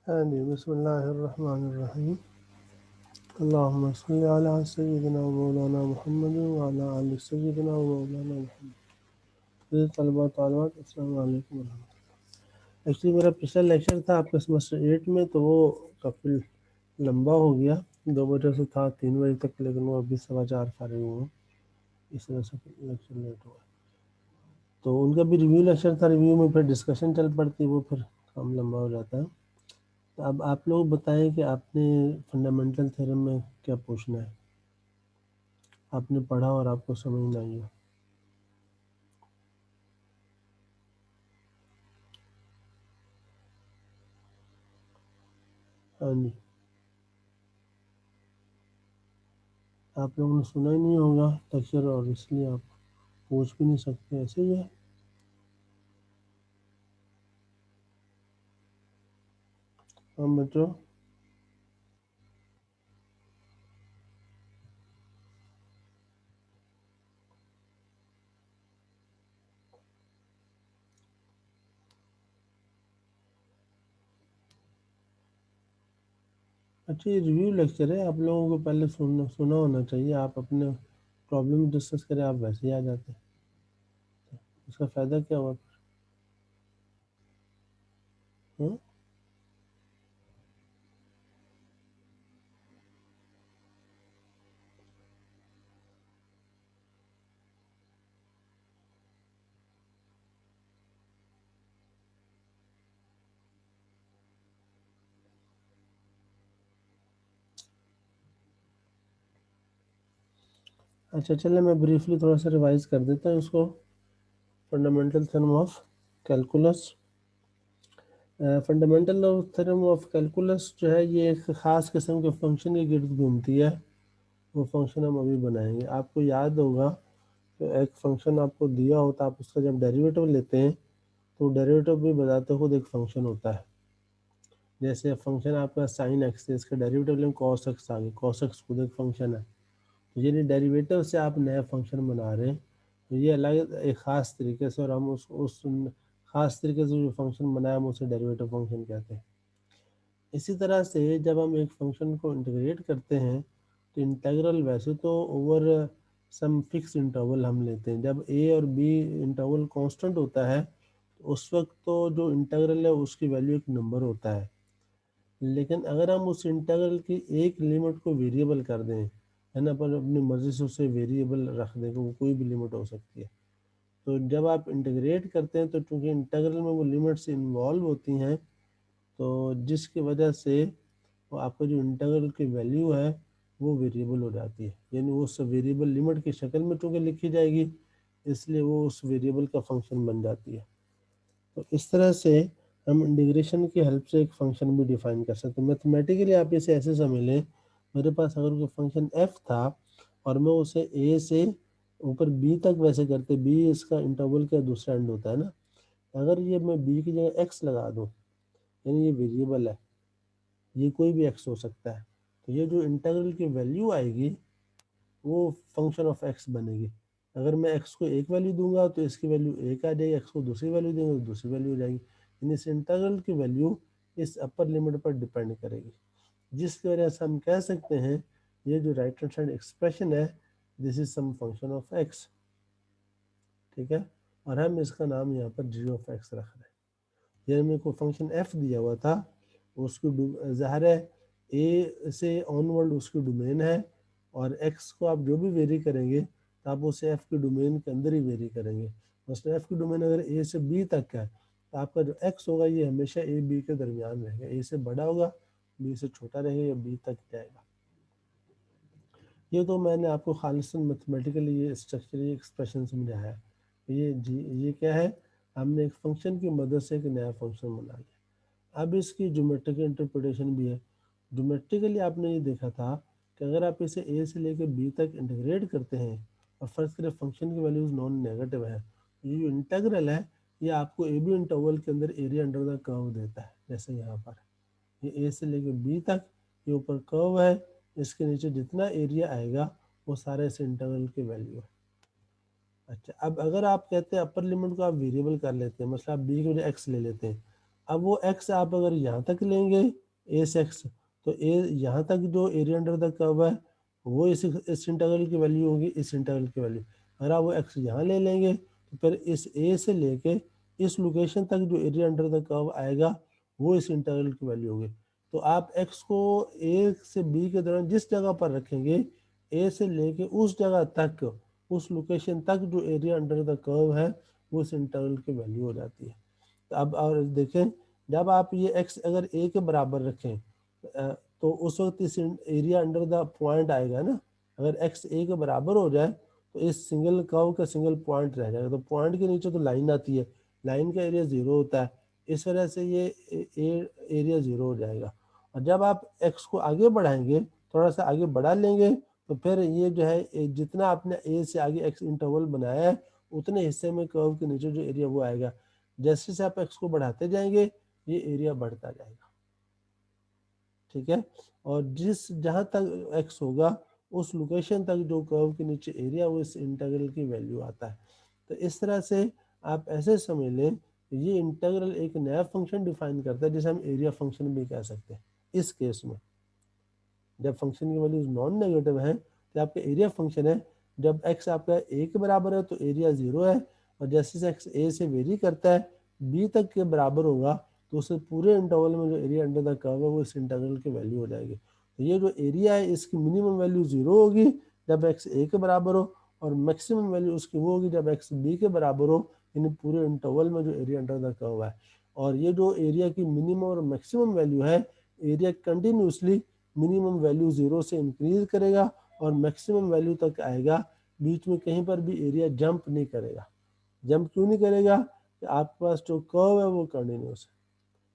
हाँ जी, बिस्मिल्लाहिर्रहमानिर्रहीम। अल्लाहुम्मा सल्लि अला सय्यिदिना व मौलाना मुहम्मद व अला आलि सय्यिदिना व मौलाना मुहम्मद। तलबा तालिबात, अस्सलाम वालेकुम। एक्चुअली मेरा पिछला लेक्चर था आपके सेमेस्टर 8 में, तो वो काफ़ी लंबा हो गया। 2 बजे से था 3 बजे तक, लेकिन वो अभी 4:15 फारिग हुआ, इस वजह से लेक्चर लेट हुआ। तो उनका भी रिव्यू लेक्चर था, रिव्यू में फिर डिस्कशन चल पड़ती, वो फिर काम लंबा हो जाता है। तो अब आप लोग बताएं कि आपने फंडामेंटल थ्योरम में क्या पूछना है, आपने पढ़ा और आपको समझ नहीं आई हो। हाँ जी, आप लोगों ने सुना ही नहीं होगा लेक्चर, और इसलिए आप पूछ भी नहीं सकते, ऐसे ही है। हाँ बच्चों, अच्छा ये रिव्यू लेक्चर है, आप लोगों को पहले सुना होना चाहिए। आप अपने प्रॉब्लम डिस्कस करें, आप वैसे ही आ जाते हैं, इसका फ़ायदा क्या हुआ? हाँ? अच्छा चलिए, मैं ब्रीफली थोड़ा सा रिवाइज कर देता हूँ इसको। Fundamental theorem of calculus. Fundamental theorem of calculus जो है, ये एक ख़ास किस्म के फंक्शन के गिर्द घूमती है। वो फंक्शन हम अभी बनाएंगे। आपको याद होगा तो एक फंक्शन आपको दिया होता, आप उसका जब डेरिवेटिव लेते हैं तो डेरिवेटिव भी बताते खुद एक फंक्शन होता है। जैसे फंक्शन आपका साइन एक्स है, इसका डेरिवेटिव लें कॉस एक्स आ गया, कॉस एक्स खुद एक फंक्शन है। तो ये डेरिवेटिव से आप नया फंक्शन बना रहे हैं, तो ये अलग एक ख़ास तरीके से, और हम उस ख़ास तरीके से जो फंक्शन बनाया हम उसे डेरिवेटिव फंक्शन कहते हैं। इसी तरह से जब हम एक फंक्शन को इंटीग्रेट करते हैं तो इंटीग्रल वैसे तो ओवर सम फिक्स इंटरवल हम लेते हैं। जब ए और बी इंटरवल कांस्टेंट होता है तो उस वक्त तो जो इंटीग्रल है उसकी वैल्यू एक नंबर होता है। लेकिन अगर हम उस इंटीग्रल की एक लिमिट को वेरिएबल कर दें, है ना, पर अपनी मर्जी से उसे वेरिएबल रख दें, वो कोई भी लिमिट हो सकती है। तो जब आप इंटीग्रेट करते हैं तो चूंकि इंटीग्रल में वो लिमिट्स इन्वॉल्व होती हैं, तो जिसकी वजह से वो आपका जो इंटीग्रल की वैल्यू है वो वेरिएबल हो जाती है, यानी वो उस वेरिएबल लिमिट की शक्ल में चूँकि लिखी जाएगी, इसलिए वो उस वेरिएबल का फंक्शन बन जाती है। तो इस तरह से हम इंटीग्रेशन की हेल्प से एक फंक्शन भी डिफाइन कर सकते हैं। मैथमेटिकली आप इसे ऐसे समझ लें, मेरे पास अगर कोई फंक्शन एफ था और मैं उसे ए से ऊपर बी तक वैसे करते, बी इसका इंटरवल का दूसरा एंड होता है ना, अगर ये मैं बी की जगह एक्स लगा दूँ, यानी ये वेरिएबल है, ये कोई भी एक्स हो सकता है, तो ये जो इंटीग्रल की वैल्यू आएगी वो फंक्शन ऑफ एक्स बनेगी। अगर मैं एक्स को एक वैल्यू दूंगा तो इसकी वैल्यू एक आ जाएगी, एक्स को दूसरी वैल्यू देंगे तो दूसरी वैल्यू हो जाएगी। यानी इस इंटीग्रल की वैल्यू इस अपर लिमिट पर डिपेंड करेगी, जिसकी वजह से हम कह सकते हैं ये जो राइट हैंड साइड एक्सप्रेशन है, this is some function of x. ठीक है, और हम इसका नाम यहाँ पर जी ऑफ एक्स रख रहे हैं। ये मेरे को फंक्शन एफ दिया हुआ था, उसकी ज़ाहिर है ए से ऑनवर्ड उसकी डोमेन है, और एक्स को आप जो भी वेरी करेंगे तो आप उसे एफ की डोमेन के अंदर ही वेरी करेंगे। मतलब एफ की डोमेन अगर ए से बी तक का है तो आपका जो एक्स होगा ये हमेशा ए बी के दरमियान रहेगा, ए से बड़ा होगा, बी से छोटा रहेगा, या बी तक जाएगा। ये तो मैंने आपको खालिसन मैथमेटिकली ये स्ट्रक्चर ये एक्सप्रेशन समझाया है। ये क्या है, हमने एक फंक्शन की मदद से एक नया फंक्शन बना लिया। अब इसकी ज्योमेट्रिकल इंटरप्रिटेशन भी है। ज्योमेट्रिकली आपने ये देखा था कि अगर आप इसे ए से लेकर बी तक इंटीग्रेट करते हैं और फर्ज करें फंक्शन की वैल्यूज नॉन नेगेटिव है, ये जो इंटीग्रल है ये आपको ए बी इंटरवल के अंदर एरिया अंडर द कर्व देता है। जैसे यहाँ पर ये ए से लेकर बी तक ये ऊपर कर्व है, इसके नीचे जितना एरिया आएगा वो सारे इस इंटीग्रल की वैल्यू है। अच्छा, अब अगर आप कहते हैं अपर लिमिट को आप वेरिएबल कर लेते हैं, मतलब आप बी की वजह एक्स ले लेते हैं, अब वो x आप अगर यहाँ तक लेंगे a से x, तो a यहाँ तक जो एरिया अंडर द कर्व है वो इस इंटीग्रल की वैल्यू होगी, इस इंटीग्रल की वैल्यू। अगर आप वो x यहाँ ले लेंगे तो फिर इस a से लेके इस लोकेशन तक जो एरिया अंडर द कर्व आएगा वो इस इंटीग्रल की वैल्यू होगी। तो आप x को a से b के दौरान जिस जगह पर रखेंगे, a से लेके उस जगह तक, उस लोकेशन तक जो एरिया अंडर द कर्व है वो इस इंटीग्रल की वैल्यू हो जाती है। तो अब और देखें, जब आप ये x अगर a के बराबर रखें तो उस वक्त इस एरिया अंडर द पॉइंट आएगा ना। अगर x a के बराबर हो जाए तो इस सिंगल कर्व का सिंगल पॉइंट रह जाएगा, तो पॉइंट के नीचे तो लाइन आती है, लाइन का एरिया 0 होता है, इस वजह से ये एरिया 0 हो जाएगा। और जब आप x को आगे बढ़ाएंगे, थोड़ा सा आगे बढ़ा लेंगे, तो फिर ये जो है जितना आपने a से आगे x इंटरवल बनाया है उतने हिस्से में कर्व के नीचे जो एरिया वो आएगा। जैसे जैसे आप x को बढ़ाते जाएंगे ये एरिया बढ़ता जाएगा, ठीक है। और जहां तक x होगा उस लोकेशन तक जो कर्व के नीचे एरिया वो इस इंटीग्रल की वैल्यू आता है। तो इस तरह से आप ऐसे समझ लें, ये इंटीग्रल एक नया फंक्शन डिफाइन करता है जिसे हम एरिया फंक्शन भी कह सकते हैं। इस केस में जब फंक्शन की वैल्यूज नॉन नेगेटिव है तो आपका एरिया फंक्शन है। जब x आपका a के बराबर है तो एरिया 0 है, और जैसे जैसे x a से वेरी करता है b तक के बराबर होगा तो उससे पूरे इंटरवल में जो एरिया अंडर द कर्व है वो इस इंटीग्रल की वैल्यू हो जाएगी। तो ये जो एरिया है इसकी मिनिमम वैल्यू 0 होगी जब x a के बराबर हो, और मैक्सिमम वैल्यू उसकी वो होगी जब x b के बराबर हो, यानी पूरे इंटरवल में जो एरिया अंडर द कर्व है। और ये जो एरिया की मिनिमम और मैक्सिमम वैल्यू है, एरिया कंटिन्यूसली मिनिमम वैल्यू 0 से इंक्रीज करेगा और मैक्सिमम वैल्यू तक आएगा, बीच में कहीं पर भी एरिया जंप नहीं करेगा। जंप क्यों नहीं करेगा? कि आपके पास जो कर्व है वो कंटिन्यूस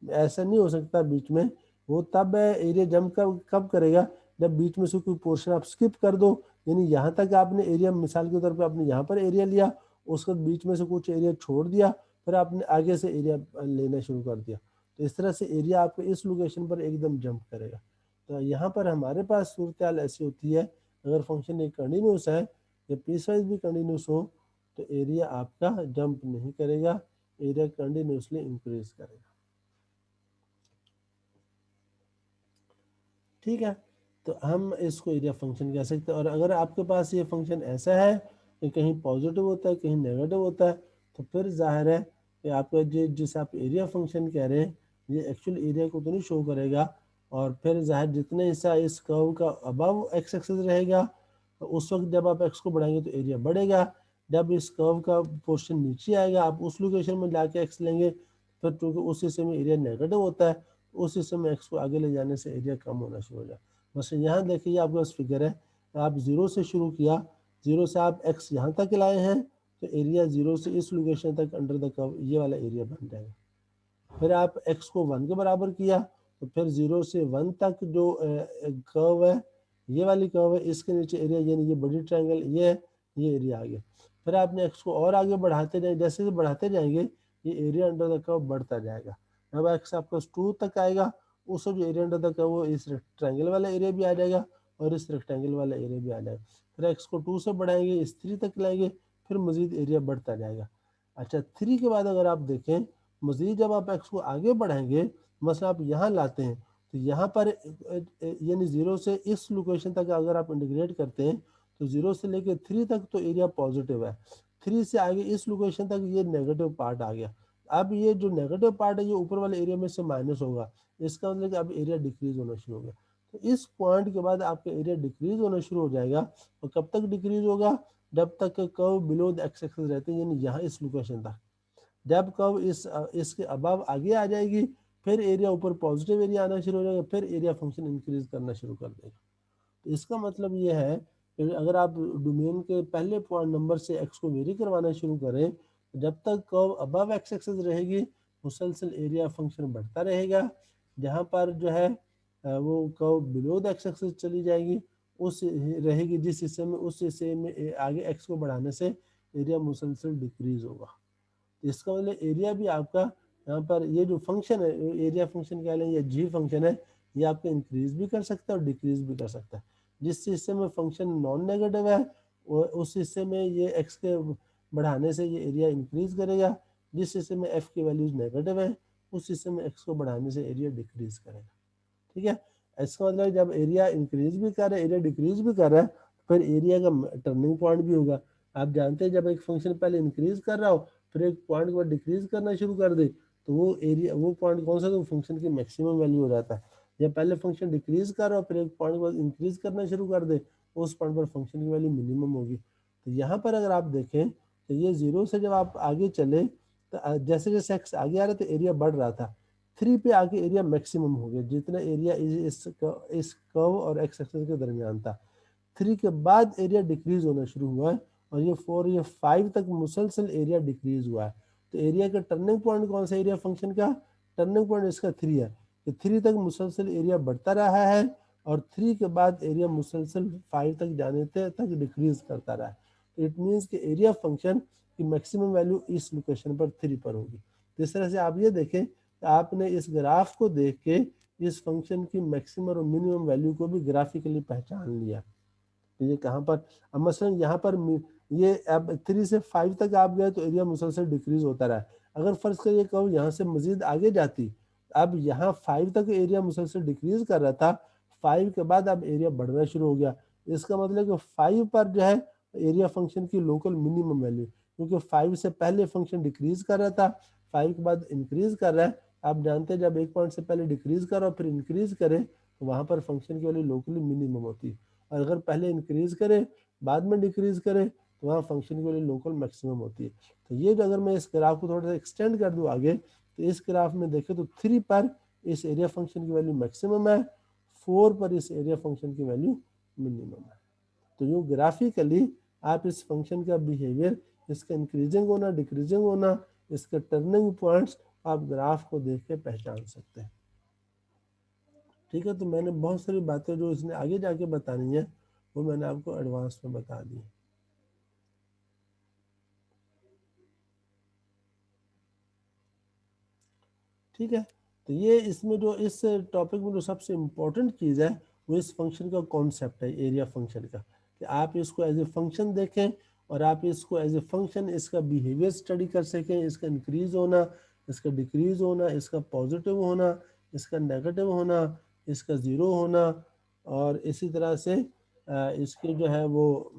है, ऐसा नहीं हो सकता बीच में। वो तब है एरिया जंप कब करेगा जब बीच में से कोई पोर्शन आप स्किप कर दो, यानी यहाँ तक आपने एरिया, मिसाल के तौर पे आपने यहाँ पर एरिया लिया, उसके बाद बीच में से कुछ एरिया छोड़ दिया, फिर आपने आगे से एरिया लेना शुरू कर दिया, तो इस तरह से एरिया आपके इस लोकेशन पर एकदम जंप करेगा। तो यहाँ पर हमारे पास सूरत हाल ऐसी होती है, अगर फंक्शन एक कंटिन्यूस है या पीस वाइज भी कंटिन्यूस हो तो एरिया आपका जंप नहीं करेगा, एरिया कंटिन्यूसली इंक्रीज करेगा, ठीक है। तो हम इसको एरिया फंक्शन कह सकते हैं। और अगर आपके पास ये फंक्शन ऐसा है कि कहीं पॉजिटिव होता है कहीं नेगेटिव होता है, तो फिर जाहिर है कि आपका जिसे आप एरिया फंक्शन कह रहे हैं ये एक्चुअल एरिया को तो नहीं शो करेगा। और फिर जाहिर जितने हिस्सा इस कर्व का अबव एक्स एक्सिस रहेगा तो उस वक्त जब आप एक्स को बढ़ाएंगे तो एरिया बढ़ेगा। जब इस कर्व का पोर्शन नीचे आएगा आप उस लोकेशन में जाके एक्स लेंगे, फिर क्योंकि उस हिस्से में एरिया नेगेटिव होता है उस हिस्से में एक्स को आगे ले जाने से एरिया कम होना शुरू हो जाए। बस यहाँ देखिए आपके पास फिगर है, आप 0 से शुरू किया, 0 से आप एक्स यहाँ तक लाए हैं तो एरिया 0 से इस लोकेशन तक अंडर द कर्व ये वाला एरिया बन जाएगा। फिर आप एक्स को 1 के बराबर किया तो फिर 0 से 1 तक जो कर्व है, ये वाली कर्व है, इसके नीचे एरिया यानी ये बड़ी ट्रायंगल ये है, ये एरिया आ गया। फिर आपने एक्स को और आगे बढ़ाते जाए, जैसे जैसे बढ़ाते जाएंगे ये एरिया अंडर द कर्व बढ़ता जाएगा। जब एक्स आपका 2 तक आएगा उस जो एरिया अंडर द कर्व वो इस ट्रायंगल वाला एरिया भी आ जाएगा और इस रेक्टेंगल वाला एरिया भी आ जाएगा। फिर एक्स को 2 से बढ़ाएंगे इस 3 तक लाएंगे, फिर मजीद एरिया बढ़ता जाएगा। अच्छा 3 के बाद अगर आप देखें मजीद जब आप एक्स को आगे बढ़ाएंगे, मसला आप यहाँ लाते हैं तो यहाँ पर यानी 0 से इस लोकेशन तक अगर आप इंटीग्रेट करते हैं तो 0 से लेके 3 तक तो एरिया पॉजिटिव है, 3 से आगे इस लोकेशन तक ये नेगेटिव पार्ट आ गया। अब ये जो नेगेटिव पार्ट है ये ऊपर वाले एरिया में से माइनस होगा, इसका मतलब कि अब एरिया डिक्रीज होना शुरू हो गया। तो इस पॉइंट के बाद आपका एरिया डिक्रीज होना शुरू हो जाएगा। और कब तक डिक्रीज होगा? जब तक curve below the x axis रहते हैं, यानी यहाँ इस लोकेशन तक। जब कर्व इसके अबव आगे आ जाएगी फिर एरिया ऊपर पॉजिटिव एरिया आना शुरू हो जाएगा, फिर एरिया फंक्शन इंक्रीज करना शुरू कर देगा। तो इसका मतलब ये है कि अगर आप डोमेन के पहले पॉइंट नंबर से एक्स को वेरी करवाना शुरू करें, जब तक कर्व अबव एक्स एक्सिस रहेगी मुसलसल एरिया फंक्शन बढ़ता रहेगा। जहाँ पर जो है वो curve below the x axis चली जाएगी उस रहेगी जिस हिस्से में, उस हिस्से में आगे एक्स को बढ़ाने से एरिया मुसलसल डिक्रीज होगा। इसका मतलब एरिया भी आपका यहाँ पर ये जो फंक्शन है एरिया फंक्शन कह लें या जी फंक्शन है, ये आपका इंक्रीज भी कर सकता है और डिक्रीज भी कर सकता है। जिस हिस्से में फंक्शन नॉन नेगेटिव है उस हिस्से में ये एक्स के बढ़ाने से ये एरिया इंक्रीज करेगा, जिस हिस्से में एफ की वैल्यूज नेगेटिव है उस हिस्से में x को बढ़ाने से एरिया डिक्रीज करेगा। ठीक है, इसका मतलब जब एरिया इंक्रीज भी कर रहा है, एरिया डिक्रीज भी कर रहा है, फिर एरिया का टर्निंग पॉइंट भी होगा। आप जानते हैं जब एक फंक्शन पहले इंक्रीज कर रहा हो फिर एक पॉइंट के बाद डिक्रीज करना शुरू कर दे तो वो एरिया, वो पॉइंट कौन सा, तो फंक्शन की मैक्सिमम वैल्यू हो जाता है। जब पहले फंक्शन डिक्रीज कर रहा हो फिर एक पॉइंट के बाद इंक्रीज करना शुरू कर दे, उस पॉइंट पर फंक्शन की वैल्यू मिनिमम होगी। तो यहाँ पर अगर आप देखें तो ये 0 से जब आप आगे चले तो जैसे जैसे एक्स आगे आ रहा था एरिया बढ़ रहा था, 3 पे आके एरिया मैक्सिमम हो गया, जितना एरिया इस कर्व और एक्स एक्सिस के दरमियान था। 3 के बाद एरिया डिक्रीज होना शुरू हुआ है और ये 4 ये 5 तक मुसलसल एरिया डिक्रीज हुआ है। तो एरिया का टर्निंग पॉइंट कौन सा, एरिया फंक्शन का टर्निंग पॉइंट इसका 3 है। तो 3 तक मुसलसल एरिया बढ़ता रहा है और 3 के बाद एरिया मुसलसल 5 तक जाने तक डिक्रीज करता रहा है। तो इट मीन्स कि एरिया फंक्शन की मैक्सिमम वैल्यू इस लोकेशन पर 3 पर होगी। तो इस तरह से आप ये देखें कि आपने इस ग्राफ को देख के इस फंक्शन की मैक्सिमम और मिनिमम वैल्यू को भी ग्राफिकली पहचान लिया। तो ये कहाँ पर, अब मसलन यहाँ पर ये अब 3 से 5 तक आप गए तो एरिया मुसलसल डिक्रीज होता रहा। अगर फर्ज करिए कहो यहाँ से मजीद आगे जाती, अब यहाँ 5 तक एरिया मुसलसल डिक्रीज कर रहा था, 5 के बाद अब एरिया बढ़ना शुरू हो गया। इसका मतलब कि 5 पर जो है एरिया फंक्शन की लोकल मिनिमम वैल्यू, क्योंकि 5 से पहले फंक्शन डिक्रीज कर रहा था, 5 के बाद इंक्रीज कर रहा है। आप जानते हैं जब एक पॉइंट से पहले डिक्रीज करो फिर इंक्रीज करे तो वहां पर फंक्शन की वैल्यू लोकली मिनिमम होती है, और अगर पहले इंक्रीज करे बाद में डिक्रीज करे तो वहाँ फंक्शन की वैल्यू लोकल मैक्सिमम होती है। तो ये जो अगर मैं इस ग्राफ को थोड़ा सा एक्सटेंड कर दूं आगे तो इस ग्राफ में देखें तो 3 पर इस एरिया फंक्शन की वैल्यू मैक्सिमम है, 4 पर इस एरिया फंक्शन की वैल्यू मिनिमम है। तो यूँ ग्राफिकली आप इस फंक्शन का बिहेवियर, इसका इंक्रीजिंग होना डिक्रीजिंग होना, इसके टर्निंग पॉइंट्स आप ग्राफ को देख के पहचान सकते हैं। ठीक है, तो मैंने बहुत सारी बातें जो इसने आगे जाके बतानी है वो मैंने आपको एडवांस में बता दी। ठीक है, तो ये इसमें जो इस टॉपिक में जो सबसे इम्पोर्टेंट चीज़ है वो इस फंक्शन का कॉन्सेप्ट है, एरिया फंक्शन का, कि आप इसको एज ए फंक्शन देखें और आप इसको एज ए फंक्शन इसका बिहेवियर स्टडी कर सकें, इसका इंक्रीज होना, इसका डिक्रीज होना, इसका पॉजिटिव होना, इसका नेगेटिव होना, इसका ज़ीरो होना, और इसी तरह से इसकी जो है वो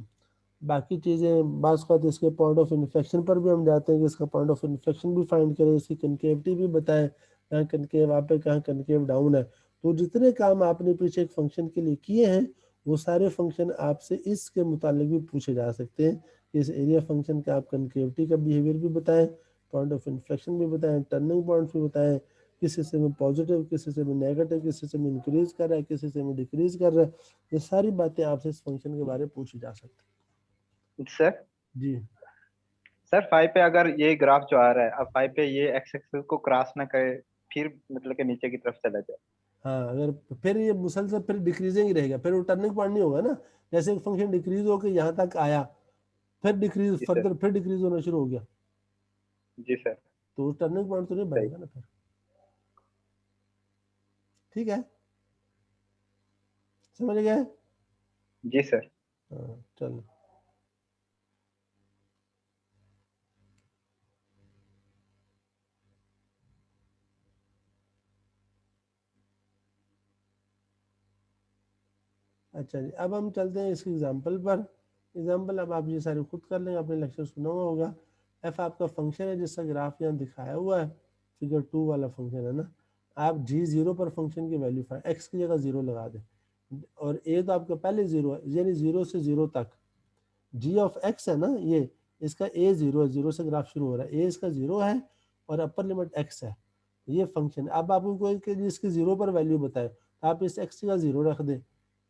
बाकी चीज़ें बास का, इसके पॉइंट ऑफ इन्फेक्शन पर भी हम जाते हैं कि इसका पॉइंट ऑफ इन्फेक्शन भी फाइंड करें, इसकी कनकेविटी भी बताएं, कहाँ कनकेव आप पे कहाँ कनकेव डाउन है। तो जितने काम आपने पीछे एक फंक्शन के लिए किए हैं वो सारे फंक्शन आपसे इसके मुतालिक भी पूछे जा सकते हैं। इस एरिया फंक्शन का आप कनकेविटी का बिहेवियर भी बताएं, पॉइंट ऑफ इन्फेक्शन भी बताएं, टर्निंग पॉइंट भी बताएं, किस हिस्से में पॉजिटिव, किस हिस्से में नेगेटिव, किस हिस्से में इंक्रीज कर रहा है, किस हिस्से में डिक्रीज कर रहा है। ये सारी बातें आपसे इस फंक्शन के बारे में पूछी जा सकती सर है। जी सर 5 पे अगर ये ग्राफ जो आ रहा है, अब 5 पे ये एक्स एक्सिस को क्रॉस ना करे, फिर मतलब कि नीचे की तरफ चला जाए। हाँ, अगर फिर ये मुसलसल फिर डिक्रीजिंग ही रहेगा, फिर वो टर्निंग पॉइंट नहीं होगा ना। जैसे एक फंक्शन डिक्रीज होकर यहाँ तक आया फिर डिक्रीज जी सर। फर्दर फिर डिक्रीज होना शुरू हो गया जी सर। तो टर्निंग पॉइंट तो नहीं सही। बनेगा ना फिर। ठीक है, समझ गए। जी सर। हाँ चलो। अच्छा जी, अब हम चलते हैं इस एग्जाम्पल पर। एग्जाम्पल अब आप ये सारे खुद कर लेंगे, आपने लेक्चर सुना हुआ होगा। एफ आपका फंक्शन है जिसका ग्राफ यहाँ दिखाया हुआ है, फिगर 2 वाला फंक्शन है ना। आप जी जीरो पर फंक्शन की वैल्यू एक्स की जगह जीरो लगा दें, और ए तो आपका पहले जीरो है, यानी जीरो से जीरो तक जी ऑफ एक्स है ना ये, इसका ए जीरो है, जीरो से ग्राफ शुरू हो रहा है, ए इसका जीरो है और अपर लिमिट एक्स है। ये फंक्शन है। अब आप उनको इसकी जीरो पर वैल्यू बताए तो आप इस एक्स का जीरो रख दें।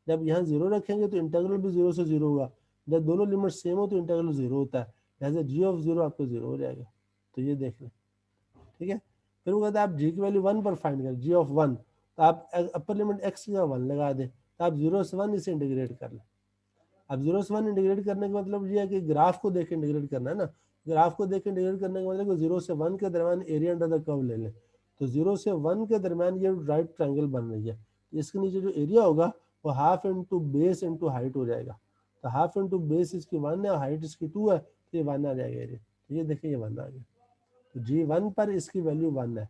जब यहाँ जीरो रखेंगे तो इंटीग्रल भी जीरो से जीरो होगा, जब दोनों लिमिट सेम हो तो इंटीग्रल जीरो होता है, जैसे जी ऑफ जीरो आपको जीरो हो जाएगा। तो ये देख लें। ठीक है, फिर वो कहते हैं आप जी की वैल्यू वन पर फाइंड करें, जी ऑफ वन, तो आप अपर लिमिट एक्स का वन लगा दें, तो आप जीरो से वन इसे इंटीग्रेट कर लें। अब जीरो से वन इंटीग्रेट करने का मतलब ये है कि ग्राफ को देख इंटीग्रेट करना है ना। ग्राफ को देख इंटीग्रेट करने का मतलब जीरो से वन के दरमियान एरिया अंडर द कर्व ले लें। तो जीरो से वन के दरमियान ये राइट ट्रायंगल बन रही है, इसके नीचे जो एरिया होगा वो half into base into height हो जाएगा। तो हाफ इंटू बेस इसकी वन है और हाइट इसकी टू है, तो ये वन आ जाएगा एरिया। तो ये देखिए ये वन आ गया। तो जी वन पर इसकी वैल्यू वन है।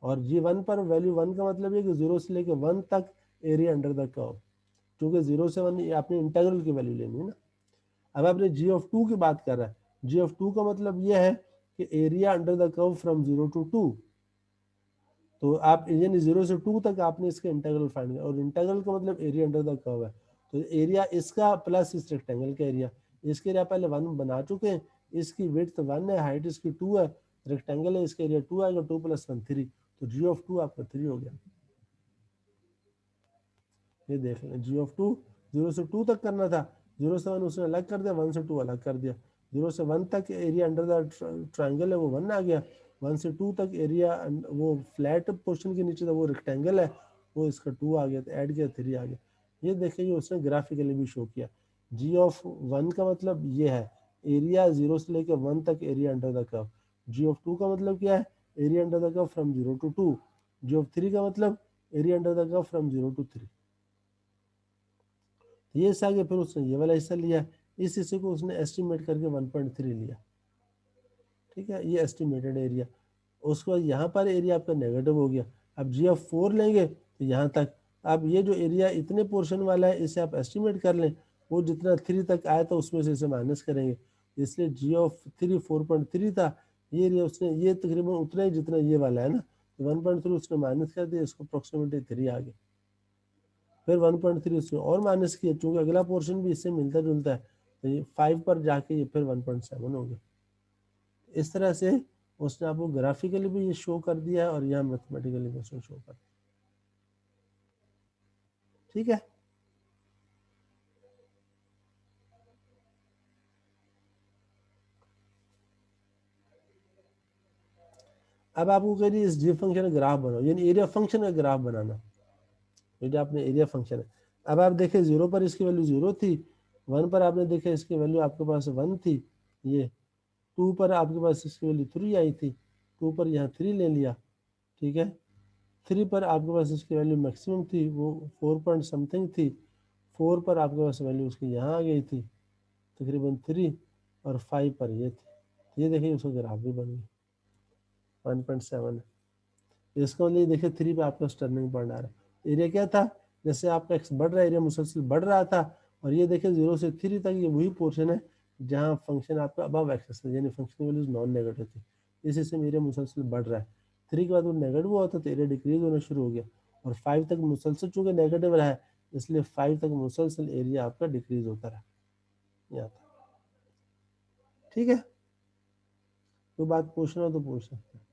और G1 पर वैल्यू 1 का मतलब ये कि 0 से लेकर 1 तक एरिया अंडर द कर्व, क्योंकि 0 से 1 आपने इंटीग्रल की वैल्यू लेनी है ना। अब आपने G(2) की बात कर रहा है, G(2) का मतलब ये है कि area under the curve from 0 to 2। तो आप यानी 0 से 2 तक आपने इसका इंटीग्रल फाइंड किया, और इंटीग्रल का मतलब एरिया अंडर द कर्व है। तो एरिया इसका प्लस इस रेक्टेंगल का एरिया, इसके एरिया पहले 1 बना चुके हैं, इसकी विड्थ 1 है, हाइट इसकी 2 है, रेक्टेंगल है, इसका एरिया 2 आएगा, 2 + 1 3, तो G(2) आपका 3 हो गया। ये देख लें, G(2) 0 से 2 तक करना था, 0 से 1 उसने अलग कर दिया, 1 से 2 अलग कर दिया। 0 से 1 तक एरिया अंडर द ट्राइंगल है वो 1 आ गया, 1 से 2 तक एरिया वो फ्लैट पोर्शन के नीचे था वो रेक्टेंगल है, वो इसका 2 आ गया, तो ऐड किया 3 आ गया। ये देखिए उसने ग्राफिकली भी शो किया। G(1) का मतलब ये है एरिया 0 से लेकर 1 तक area under the curve. G(2) का मतलब क्या है, area under the curve from 0 to 2। G(3) का मतलब area under the curve from 0 to 3। ये हिस्सा आगे, फिर उसने ये वाला हिस्सा लिया, इस हिस्से को उसने एस्टिमेट करके 1.3 लिया। ठीक है, ये एस्टिमेटेड एरिया। उसके बाद यहाँ पर एरिया आपका नेगेटिव हो गया। अब G(4) लेंगे तो यहाँ तक, अब ये जो एरिया इतने पोर्शन वाला है इसे आप एस्टिमेट कर लें, वो जितना 3 तक आया था उसमें से इसे माइनस करेंगे, इसलिए G(3) 4.3 था, ये एरिया उसने ये तकरीबन उतना ही जितना ये वाला है ना, तो 1.3 उसने माइनस कर दिया, इसको अप्रोक्सीमेटली 3 आ गया। फिर 1.3 उसने और माइनस किया, चूंकि अगला पोर्शन भी इससे मिलता जुलता है, तो ये 5 पर जाके ये फिर 1.7 हो गया। इस तरह से उसने आपको ग्राफिकली भी ये शो कर दिया है और यहाँ मैथमेटिकली भी उसने शो कर दिया। ठीक है, अब आपको कह रही है इस जी फंक्शन का ग्राफ बनाओ, यानी एरिया फंक्शन का ग्राफ बनाना। ये जो आपने एरिया फंक्शन है, अब आप देखें 0 पर इसकी वैल्यू 0 थी, 1 पर आपने देखा इसकी वैल्यू आपके पास 1 थी, ये 2 पर आपके पास इसकी वैल्यू 3 आई थी, 2 पर यहाँ 3 ले लिया। ठीक है, 3 पर आपके पास इसकी वैल्यू मैक्सिमम थी, वो 4 पॉइंट समथिंग थी, 4 पर आपके पास वैल्यू उसकी यहाँ आ गई थी तकरीबन 3, और 5 पर ये थी। ये देखिए उसका ग्राफ भी बन गया 1.7 है। इसको लिए देखिए 3 पे आपका टर्निंग पॉइंट आ रहा है। एरिया क्या था, जैसे आपका एक्स बढ़ रहा है एरिया मुसलसल बढ़ रहा था, और ये देखिए 0 से 3 तक ये वही पोर्शन है जहाँ फंक्शन आपका अबव एक्सेस है, यानी फंक्शन वैल्यूज नॉन नेगेटिव थी, इस हिस्से में एरिया मुसलसल बढ़ रहा है। 3 के बाद वो नेगेटिव हुआ था तो एरिया डिक्रीज होना शुरू हो गया, और 5 तक मुसलसल चूंकि नेगेटिव रहा है इसलिए 5 तक मुसलसल एरिया आपका डिक्रीज होता रहा यहाँ तक। ठीक है, कोई बात पूछना हो तो पूछ सकते हैं।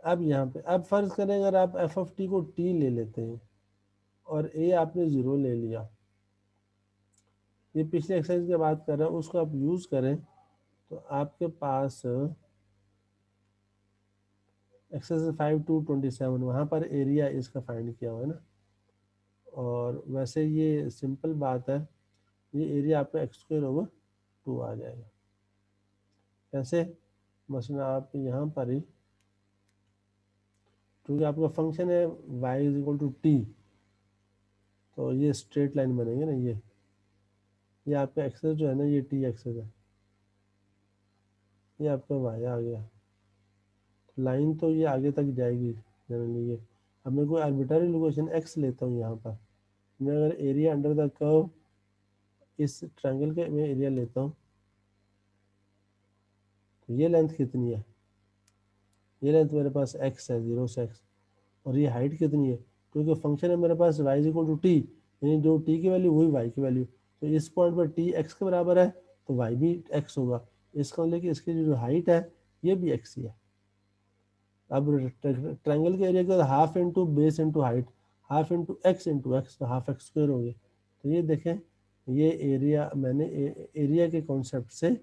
अब यहाँ पे अब फर्ज करें अगर आप एफ ऑफ टी को टी ले लेते हैं और ए आपने 0 ले लिया, ये पिछले एक्सरसाइज की बात कर रहे हैं, उसको आप यूज करें तो आपके पास एक्सरसाइज 5 to 27 वहाँ पर एरिया इसका फाइंड किया हुआ है ना, और वैसे ये सिंपल बात है, ये एरिया आपका x²/2 आ जाएगा। कैसे, मसलन आप यहाँ पर ही, क्योंकि आपका फंक्शन है y = t, तो ये स्ट्रेट लाइन बनेंगे ना, ये आपका एक्सेस जो है ना ये t एक्सेस है, ये आपका y आ गया, लाइन तो ये आगे तक जाएगी जनरली ये। अब मैं कोई आर्बिट्ररी लोकेशन x लेता हूँ यहाँ पर, मैं अगर एरिया अंडर द कर्व इस ट्रायंगल के मैं एरिया लेता हूँ तो ये लेंथ कितनी है, ये लेंथ मेरे पास x है 0 से x, और ये हाइट कितनी है, क्योंकि फंक्शन है मेरे पास y = t, यानी जो t की वैल्यू वही y की वैल्यू, तो इस पॉइंट पर t x के बराबर है तो y भी x होगा, इसका मतलब कि इसकी जो हाइट है ये भी x ही है। अब ट्रायंगल के एरिया का half into base into height, half into x तो हाफ x² हो गया। तो ये देखें, ये एरिया मैंने एरिया के कॉन्सेप्ट से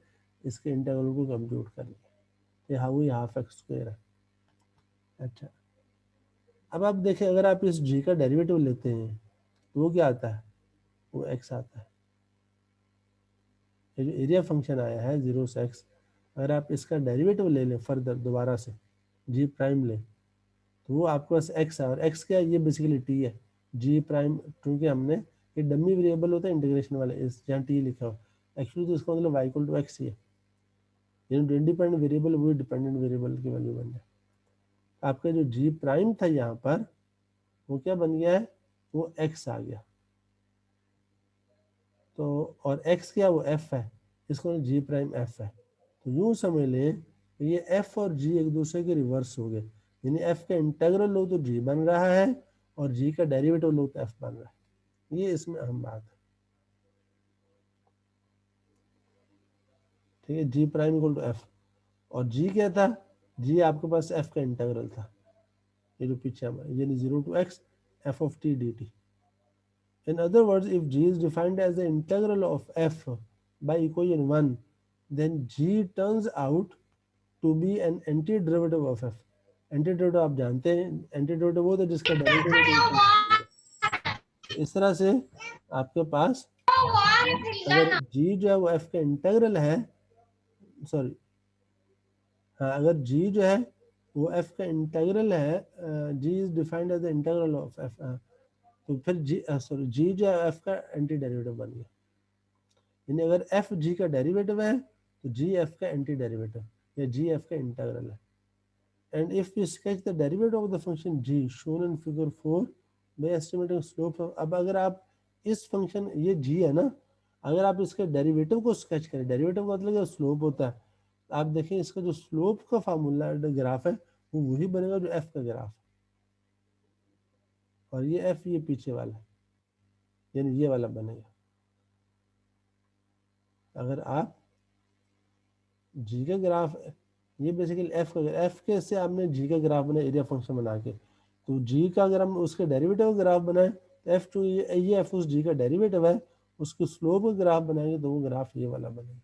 इसके इंटीग्रल को कंप्यूट कर लिया, ये हुई हाफ x² है। अच्छा, अब आप देखें अगर आप इस g का डेरिवेटिव लेते हैं तो वो क्या आता है, वो x आता है। ये जो एरिया फंक्शन आया है 0 से x, अगर आप इसका डेरिवेटिव ले लें फर्दर दोबारा से g प्राइम लें तो वो आपके पास x है, और x क्या है, ये बेसिकली t है g प्राइम, क्योंकि हमने ये डमी वेरिएबल होता है इंटीग्रेशन वाले, इस जहाँ t लिखा हो, एक्चुअली तो इसका मतलब y इक्वल टू x ही है, यानी इंडिपेंडेंट वेरिएबल वही डिपेंडेंट वेरिएबल की वैल्यू बन जाए। आपका जो g प्राइम था यहाँ पर वो क्या बन गया है, वो x आ गया। तो और x क्या, वो f है, इसको g प्राइम f है। तो यूं समझ लें ये f और g एक दूसरे के रिवर्स हो गए, यानी f का इंटीग्रल लो तो g बन रहा है, और g का डेरिवेटिव लो तो f बन रहा है। ये इसमें अहम बात है, ठीक है। g prime equal to f, और g क्या था, g आपके पास f का इंटीग्रल था, ये जो पीछे हमारा, यानी 0 to x f of t dt। In other words, if g is defined as the integral of f by equation 1, then g turns out to be an antiderivative of f। Antidote आप जानते हैं, antidote वो था जिसका derivative इस तरह से आपके पास अगर g जो है वो f का इंटीग्रल है, सॉरी हाँ, अगर g जो है वो f का इंटीग्रल है, g is defined as the integral of f, तो फिर g जो है f का एंटी डेरिवेटिव बन गया, यानी अगर f g का डेरिवेटिव है तो g f का एंटी डेरिवेटिव या g f का इंटीग्रल है। And if we sketch the derivative of the function g shown in figure 4 by estimating slope. अब अगर आप इस फंक्शन, ये g है ना, अगर आप इसके डेरिवेटिव को स्केच करें, डेरिवेटिव का मतलब स्लोप होता है, आप देखें इसका जो स्लोप का फार्मूला ग्राफ है वो वही बनेगा जो f का ग्राफ, और ये f ये पीछे वाला, यानी ये वाला बनेगा। अगर आप जी का ग्राफ, ये बेसिकली एफ का, एफ के से आपने जी का ग्राफ बनाया एरिया फंक्शन बना के, तो जी का अगर हम उसके डेरिवेटिव का ग्राफ बनाए तो एफ टू, ये एफ उस जी का डेरिवेटिव है, उसके स्लोप का ग्राफ बनाएंगे तो वो ग्राफ ये वाला बनेगा,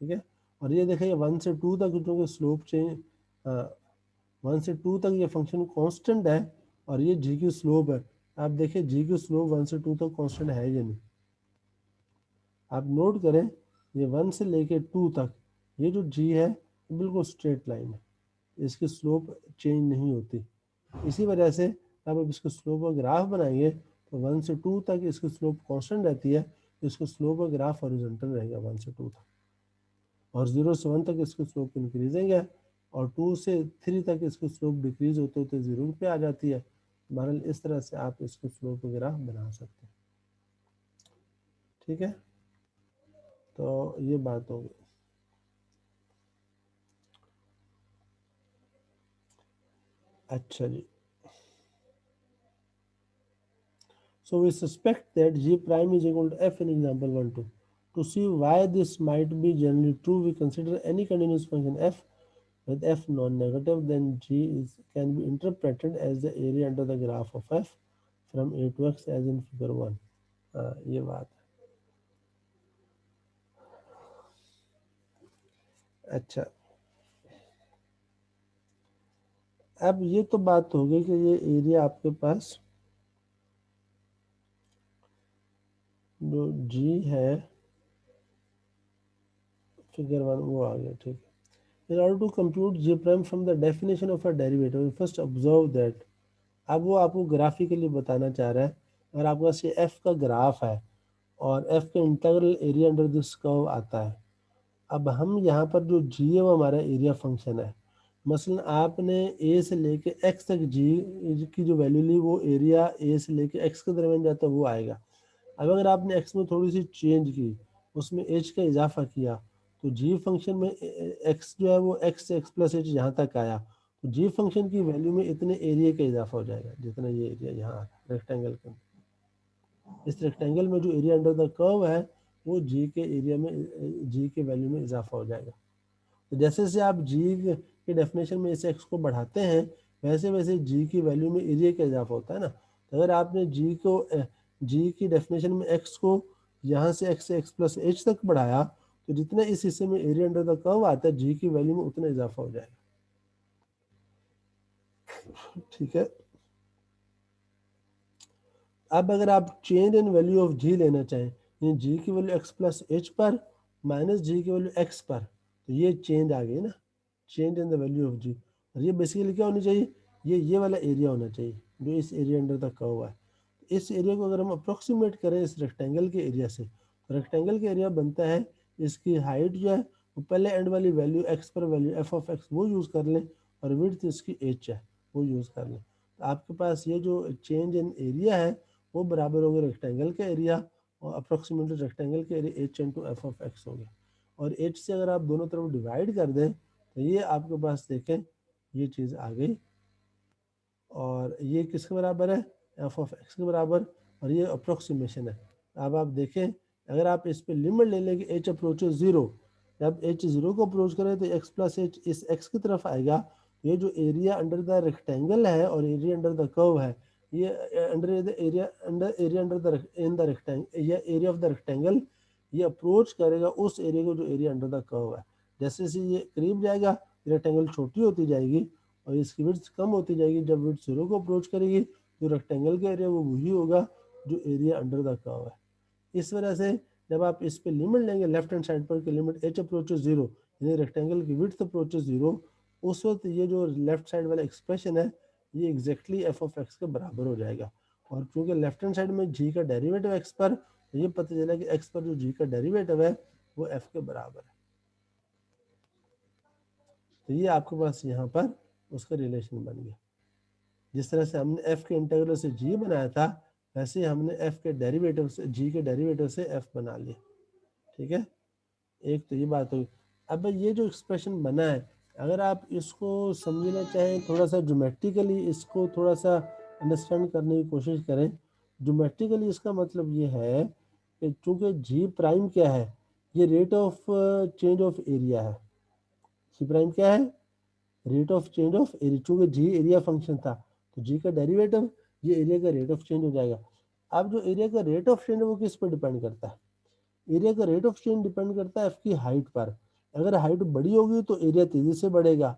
ठीक है। और ये देखिए 1 से 2 तक क्योंकि स्लोप चेंज, 1 से 2 तक ये फंक्शन कांस्टेंट है, और ये जी की स्लोप है। आप देखिए जी की स्लोप 1 से 2 तक कांस्टेंट है या नहीं, आप नोट करें, ये 1 से लेके 2 तक ये जो जी है बिल्कुल स्ट्रेट लाइन है, इसकी स्लोप चेंज नहीं होती। इसी वजह से जब आप इसके स्लोप का ग्राफ बनाएंगे तो 1 से 2 तक इसकी स्लोप कांस्टेंट रहती है, तो इसका स्लोप का ग्राफ हॉरिजॉन्टल रहेगा 1 से 2 तक, और 0 से 1 तक इसकी स्लोप इंक्रीजिंग है, और 2 से 3 तक इसकी स्लोप डिक्रीज होते होते 0 पे आ जाती है। बहरहाल इस तरह से आप इसके स्लोप का ग्राफ बना सकते हैं, ठीक है। तो ये बात होगी। अच्छा जी, so we suspect that g prime is equal to f in example 1 2. To see why this might be generally true, we consider any continuous function f with f non-negative, then g can be interpreted as the area under the graph of f from a to x as in figure 1। ये बात है। अच्छा, अब ये तो बात हो गई कि ये एरिया आपके पास जो g है फिगर 1 वो आ गया, ठीक है। In order to compute g prime from the definition of a derivative, we first observe that, अब वो आपको ग्राफिकली बताना चाह रहा है, अगर आपके पास ये एफ का ग्राफ है और एफ का integral area under this curve आता है, अब हम यहाँ पर जो जी है वो हमारा एरिया फंक्शन है, मसलन आपने ए से लेके एक्स तक जी की जो वैल्यू ली वो एरिया ए से लेके एक्स के दरमियान जाता है वो आएगा। अब अगर आपने एक्स में थोड़ी सी चेंज की, उसमें एच का इजाफा किया, तो जी फंक्शन में एक्स जो है वो एक्स से एक्स प्लस एच यहाँ तक आया, तो जी फंक्शन की वैल्यू में इतने एरिया का इजाफा हो जाएगा जितना ये एरिया यहाँ आ रहा है रेक्टेंगल के अंदर। इस रेक्टेंगल में जो एरिया अंडर द कर्व है वो जी के एरिया में, जी के वैल्यू में इजाफा हो जाएगा। तो जैसे जैसे आप जी के डेफिनेशन में इस एक्स को बढ़ाते हैं वैसे वैसे जी की वैल्यू में एरिया का इजाफा होता है ना। तो अगर आपने जी की डेफिनेशन में एक्स को यहाँ से एक्स प्लस एच तक बढ़ाया, तो जितना इस हिस्से में एरिया अंडर द कर्व आता है जी की वैल्यू में उतना इजाफा हो जाएगा, ठीक है। अब अगर आप चेंज इन वैल्यू ऑफ जी लेना चाहें, जी की वैल्यू एक्स प्लस एच पर माइनस जी की वैल्यू एक्स पर, तो ये चेंज आ गई ना, change in the value of G. और ये बेसिकली क्या होनी चाहिए, ये वाला एरिया होना चाहिए जो इस एरिया अंडर द कर्व है। इस एरिया को अगर हम अप्रोक्सीमेट करें इस रेक्टेंगल के एरिया से, तो रेक्टेंगल का एरिया बनता है, इसकी हाइट जो है वो पहले एंड वाली वैल्यू एक्स पर वैल्यू एफ ऑफ एक्स वो यूज़ कर लें, और विड्थ इसकी एच है वो यूज़ कर लें। तो आपके पास ये जो चेंज इन एरिया है वो बराबर होगा रेक्टेंगल का एरिया और अप्रोक्सीमेटली रेक्टेंगल के area H into F of x हो गया। और एच से अगर आप दोनों तरफ डिवाइड कर दें तो ये आपके पास देखें ये चीज़ आ गई, और ये किसके बराबर है, एफ ऑफ एक्स के बराबर, और ये अप्रोक्सीमेशन है। अब आप देखें अगर आप इस पे लिमिट ले लें कि एच अप्रोचेज जीरो, जब एच जीरो को अप्रोच करें तो एक्स प्लस एच इस एक्स की तरफ आएगा। ये जो एरिया अंडर द रेक्टेंगल है और एरिया अंडर द कर्व है, ये under the area under the in the rectangle, ये एरिया ऑफ द रेक्टेंगल ये अप्रोच करेगा उस एरिया को जो एरिया अंडर द कर्व है। जैसे जैसे ये करीब जाएगा रेक्टेंगल छोटी होती जाएगी और इसकी विड्थ कम होती जाएगी। जब विड्थ जीरो को अप्रोच करेगी जो रेक्टेंगल का एरिया वो वही होगा जो एरिया अंडर द कर्व है। इस वजह से जब आप इस पे लिमिट लेंगे लेफ्ट हैंड साइड पर की लिमिट एच अप्रोचेज जीरो, यानी रेक्टेंगल की विड्थ अप्रोचेज जीरो, उस वक्त ये जो लेफ्ट साइड वाला एक्सप्रेशन है ये एग्जैक्टली एफ ऑफ एक्स के बराबर हो जाएगा। और क्योंकि लेफ्ट हैंड साइड में जी का डेरिवेटिव एक्स पर, तो ये पता चला कि एक्स पर जो जी का डेरिवेटिव है वो एफ के बराबर है। तो ये आपके पास यहाँ पर उसका रिलेशन बन गया। जिस तरह से हमने एफ के इंटीग्रल से जी बनाया था वैसे ही हमने एफ के डेरिवेटिव से जी के डेरिवेटिव से एफ बना लिया। ठीक है, एक तो ये बात हुई। अब ये जो एक्सप्रेशन बना है अगर आप इसको समझना चाहें थोड़ा सा ज्योमेट्रिकली, इसको थोड़ा सा अंडरस्टैंड करने की कोशिश करें। ज्योमेट्रिकली इसका मतलब ये है कि चूंकि जी प्राइम क्या है, ये rate of change of area है। जी प्राइम क्या है, rate of change of area. चूंकि जी एरिया फंक्शन था तो जी का डेरिवेटिव ये एरिया का रेट ऑफ चेंज हो जाएगा। अब जो एरिया का रेट ऑफ चेंज है वो किस पर डिपेंड करता है, एरिया का रेट ऑफ चेंज डिपेंड करता है एफ की हाइट पर। अगर हाइट बड़ी होगी तो एरिया तेजी से बढ़ेगा,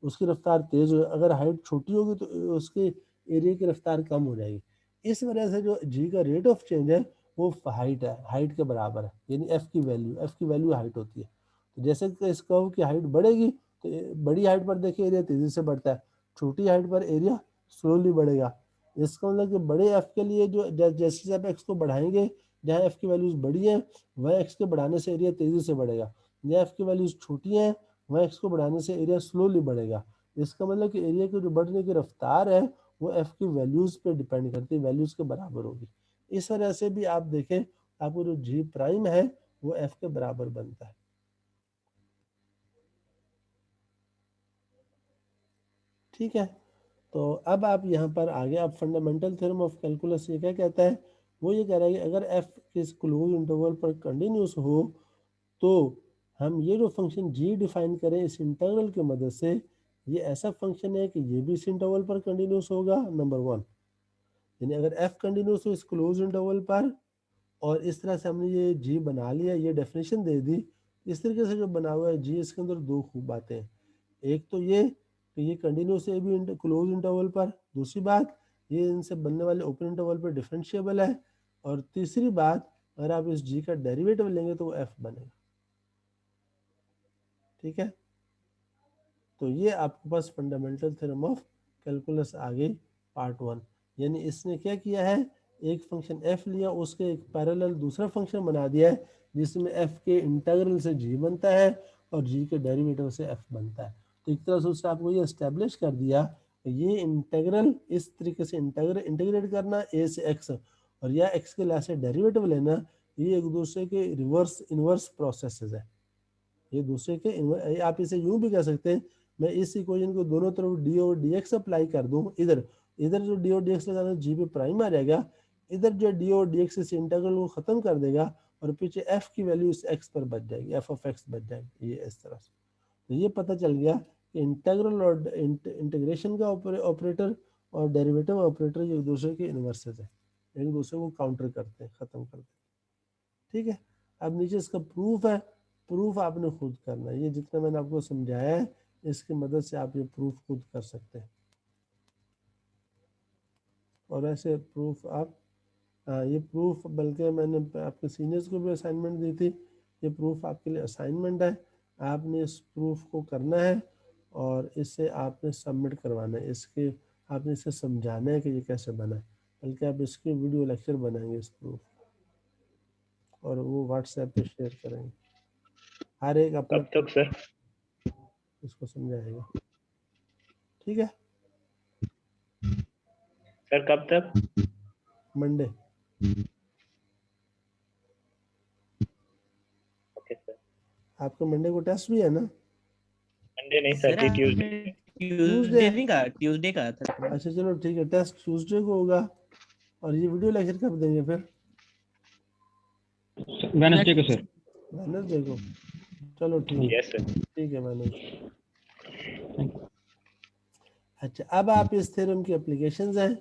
उसकी रफ्तार तेज हो, अगर हाइट छोटी होगी तो उसके एरिया की रफ्तार कम हो जाएगी। इस वजह से जो जी का रेट ऑफ चेंज है वो हाइट है, हाइट के बराबर है, यानी एफ की वैल्यू हाइट होती है। तो जैसे कि इस कर्व की हाइट बढ़ेगी तो बड़ी हाइट पर देखिए एरिया तेजी से बढ़ता है, छोटी हाइट पर एरिया स्लोली बढ़ेगा। इसका मतलब कि बड़े एफ के लिए जो जैसे आप एक्स को बढ़ाएंगे, जहाँ एफ की वैल्यूज बड़ी है वह एक्स के बढ़ाने से एरिया तेजी से बढ़ेगा, जहाँ एफ की वैल्यूज छोटी है वह एक्स को बढ़ाने से एरिया स्लोली बढ़ेगा। इसका मतलब कि एरिया की जो बढ़ने की रफ्तार है वो एफ की वैल्यूज पे डिपेंड करती है, वैल्यूज के बराबर होगी। इस वजह से भी आप देखें आपको जो जी प्राइम है वो एफ के बराबर बनता है। ठीक है, तो अब आप यहाँ पर आगे आप फंडामेंटल थ्योरम ऑफ कैलकुलस ये क्या कहता है, वो ये कह रहा है कि अगर एफ किस क्लोज इंटरवल पर कंटिन्यूस हो तो हम ये जो फंक्शन जी डिफाइन करें इस इंटरवल की मदद से, ये ऐसा फंक्शन है कि ये भी इस इंटरवल पर कंटिन्यूस होगा नंबर वन। यानी अगर एफ कंटिन्यूस हो इस क्लोज इंटरवल पर, और इस तरह से हमने ये जी बना लिया, ये डेफिनेशन दे दी। इस तरीके से जो बना हुआ है जी, इसके अंदर दो खूब बातें हैं। एक तो ये कि ये कंटिन्यूस है भी क्लोज इंटरवल पर, दूसरी बात ये इनसे बनने वाले ओपन इंटरवल पर डिफरेंशिएबल है, और तीसरी बात अगर आप इस जी का डेरिवेटिव लेंगे तो वो एफ बनेगा। ठीक है, तो ये आपके पास फंडामेंटल थ्योरम ऑफ कैलकुलस आ गई पार्ट वन। यानी इसने क्या किया है, एक फंक्शन एफ लिया, उसके एक पैरेलल दूसरा फंक्शन बना दिया है जिसमें एफ के इंटीग्रल से जी बनता है और जी के डेरिवेटिव से एफ बनता है। तो एक तरह से उसने आपको ये एस्टेब्लिश कर दिया ये इंटीग्रल इस तरीके से इंटीग्रेट करना ए से एक्स, और या एक्स के लिहाज से डेरिवेटिव लेना, ये एक दूसरे के रिवर्स इनवर्स प्रोसेसेस है। ये दूसरे के आप इसे यूं भी कह सकते हैं, मैं इस इक्वेशन को दोनों तरफ डी और डी एक्स अप्लाई कर दूं, इधर इधर जो डी और डी एक्स लगाना जी पे प्राइम आ जाएगा, इधर जो डी और डी एक्स इस इंटीग्रल को खत्म कर देगा और पीछे एफ की वैल्यू इस एक्स पर बच जाएगी, एफ ऑफ एक्स बच जाएगी, ये इस तरह से। तो ये पता चल गया कि इंटीग्रल और इंटीग्रेशन का ऑपरेटर और डेरिवेटिव ऑपरेटर एक दूसरे के इनवर्सेस है, एक दूसरे को काउंटर करते हैं, खत्म करते हैं। ठीक है, अब नीचे इसका प्रूफ है, प्रूफ आपने खुद करना है। ये जितना मैंने आपको समझाया है इसकी मदद से आप ये प्रूफ खुद कर सकते हैं। और ऐसे प्रूफ आप ये प्रूफ बल्कि मैंने आपके सीनियर्स को भी असाइनमेंट दी थी, ये प्रूफ आपके लिए असाइनमेंट है। आपने इस प्रूफ को करना है और इसे आपने सबमिट करवाना है। इसके आपने इसे समझाना है कि ये कैसे बना है, बल्कि आप इसके वीडियो लेक्चर बनाएंगे इस प्रूफ, और वो व्हाट्सएप पे शेयर करेंगे, हर एक अपने कब तक सर? इसको समझाएगा। ठीक है, सर कब तक? मंडे। Okay sir. आपका मंडे को टेस्ट भी है ना? मंडे नहीं sir, sir Tuesday. Tuesday Tuesday नहीं कहा, ट्यूसडे का था। अच्छा चलो ठीक है, टेस्ट ट्यूसडे को होगा, और ये वीडियो लेक्चर कब देंगे फिर? वेडनेसडे को सर। वेडनेसडे को, चलो ठीक है, यस सर। ठीक है वेडनेसडे। अच्छा, अब आप इस थ्योरम की एप्लीकेशंस हैं,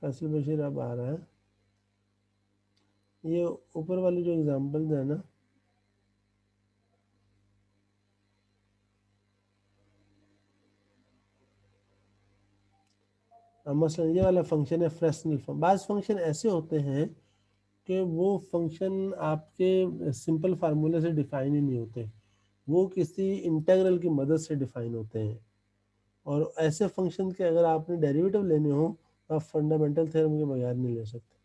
फैसल बशीर अब आ रहा है, ये ऊपर वाले जो एग्जांपल्स है ना, मसलन ये वाला फंक्शन है फ्रेस्नेल फंक्शन। बाज़ फंक्शन ऐसे होते हैं कि वो फंक्शन आपके सिंपल फार्मूले से डिफाइन ही नहीं होते, वो किसी इंटीग्रल की मदद से डिफाइन होते हैं, और ऐसे फंक्शन के अगर आपने डेरिवेटिव लेने हो तो आप फंडामेंटल थ्योरम के बगैर नहीं ले सकते।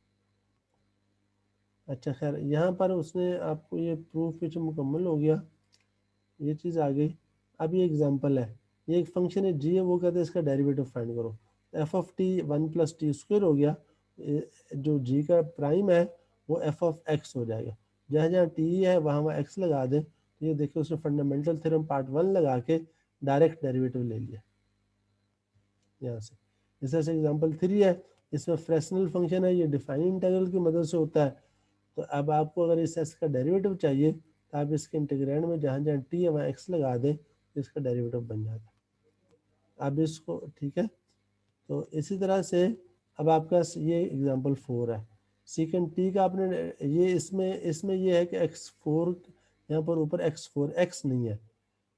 अच्छा खैर, यहाँ पर उसने आपको ये प्रूफ कुछ मुकम्मल हो गया, ये चीज़ आ गई। अब ये एग्जांपल है, ये एक फंक्शन है जी है, वो कहते हैं इसका डेरिवेटिव फाइंड करो, एफ ऑफ टी 1+t² हो गया, जो जी का प्राइम है वो एफ ऑफ एक्स हो जाएगा, जहाँ जहाँ टी है वहाँ वहाँ एक्स लगा दें। तो ये देखिए उसने फंडामेंटल थ्योरम पार्ट 1 लगा के डायरेक्ट डेरिवेटिव ले लिया यहाँ से। जैसे एग्जाम्पल 3 है, इसमें फ्रेस्नेल फंक्शन है, ये डिफाइन इंटीग्रल की मदद से होता है। तो अब आपको अगर इस एक्स का डेरिवेटिव चाहिए तो आप इसके इंटीग्रैंड में जहाँ जहाँ टी है वहाँ एक्स लगा दें, तो इसका डेरिवेटिव बन जाता है। अब इसको ठीक है, तो इसी तरह से अब आपका ये एग्जांपल 4 है, सीकेंड टी का आपने ये इसमें ये है कि x4 यहाँ पर ऊपर x4 x नहीं है,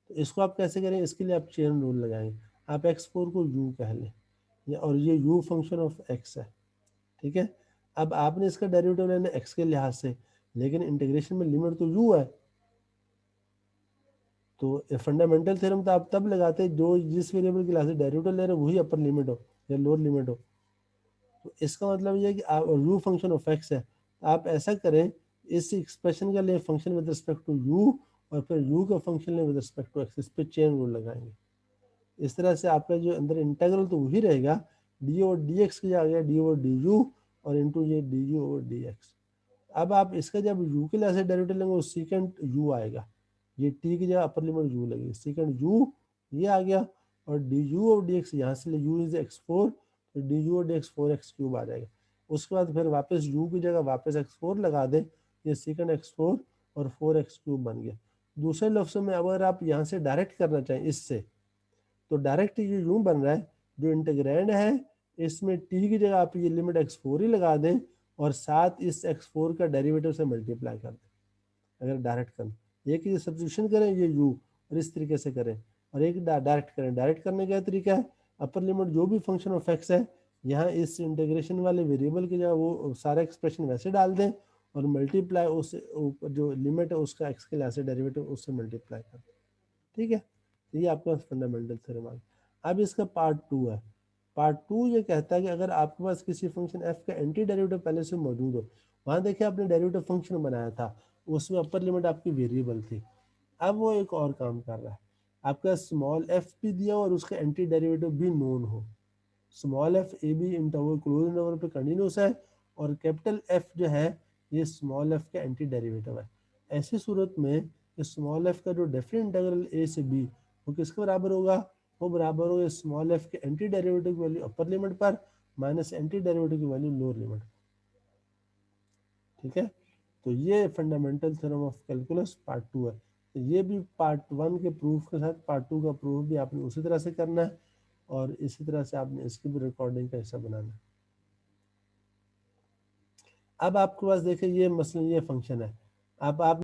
तो इसको आप कैसे करें, इसके लिए आप चेन रूल लगाएंगे, आप x4 को u कह लें, और ये u फंक्शन ऑफ x है। ठीक है, अब आपने इसका डेरिवेटिव लेना x के लिहाज से, लेकिन इंटीग्रेशन में लिमिट तो u है, तो फंडामेंटल थ्योरम तो आप तब लगाते हैं जो जिस वेरिएबल के लिहाज से डेरिवेटिव ले रहे हो वही अपर लिमिट हो या लोअर लिमिट हो। तो इसका मतलब ये है कि आप u फंक्शन ऑफ x है, तो आप ऐसा करें, इस एक्सप्रेशन का ले function with respect to u, और फिर u का फंक्शन ले विद रिस्पेक्ट टू x, इस पे चेन रूल लगाएंगे। इस तरह से आपका जो अंदर इंटीग्रल तो वही रहेगा, डी ओवर डी एक्स की जगह डी ओवर डी यू, और इंटू ये D you over D x. अब आप इसका जब u के लिए डेरिवेटिव लेंगे वो सीकेंट u आएगा, ये t की जगह अपर लिमिट u लगेगी, सीकेंट u ये आ गया, और डी यू और डी एक्स यहाँ से ले u इज x4, तो डी यू और डी एक्स 4x³ आ जाएगा। उसके बाद फिर वापस u की जगह वापस x4 लगा दें, ये सीकेंट x4 और 4x³ बन गया। दूसरे लफ्ज़ों में अगर आप यहाँ से डायरेक्ट करना चाहें इससे, तो डायरेक्ट ये यूं बन रहा है, जो इंटीग्रैंड है इसमें t की जगह आप ये लिमिट x4 ही लगा दें, और साथ इस x4 का डेरिवेटिव से मल्टीप्लाई कर दें। अगर डायरेक्ट करें, एक ये सब्स्टिट्यूशन करें ये u, और इस तरीके से करें, और एक डायरेक्ट करें। डायरेक्ट करने का तरीका है, अपर लिमिट जो भी फंक्शन ऑफ x है, यहाँ इस इंटीग्रेशन वाले वेरिएबल की जगह वो सारा एक्सप्रेशन वैसे डाल दें, और मल्टीप्लाई उस ऊपर जो लिमिट है उसका x के लिहाज से डेरिवेटिव उससे मल्टीप्लाई कर दें। ठीक है, ये आपका फंडामेंटल थ्योरम आ गया। अब इसका पार्ट 2 है, पार्ट 2 ये कहता है कि अगर आपके पास किसी फंक्शन f का एंटी डेरिवेटिव पहले से मौजूद हो, वहाँ देखिए आपने डेरिवेटिव फंक्शन बनाया था, उसमें अपर लिमिट आपकी वेरिएबल थी, अब वो एक और काम कर रहा है, आपका स्मॉल f भी दिया और उसका एंटी डेरिवेटिव भी नोन हो, small f a b interval close interval पे कंटिन्यूस है, और कैपिटल F जो है ये स्मॉल f का एंटी डेरिवेटिव है। ऐसी सूरत में स्मॉल f का जो डेफिनेट इंटीग्रल a से b वो किसके बराबर होगा, वो बराबर होगा स्मॉल f के एंटी डेरिवेटिव की वैल्यू अपर लिमिट पर माइनस एंटी डेरिवेटिव की वैल्यू लोअर लिमिट। ठीक है, तो ये fundamental theorem of calculus part 2 है। तो ये भी पार्ट 1 के प्रूफ के साथ पार्ट 2 का प्रूफ भी आपने उसी तरह से करना है, और इसी तरह से आपने इसकी भी रिकॉर्डिंग का हिस्सा बनाना है। अब आपके पास देखिए ये मसलन ये फंक्शन है, अब आप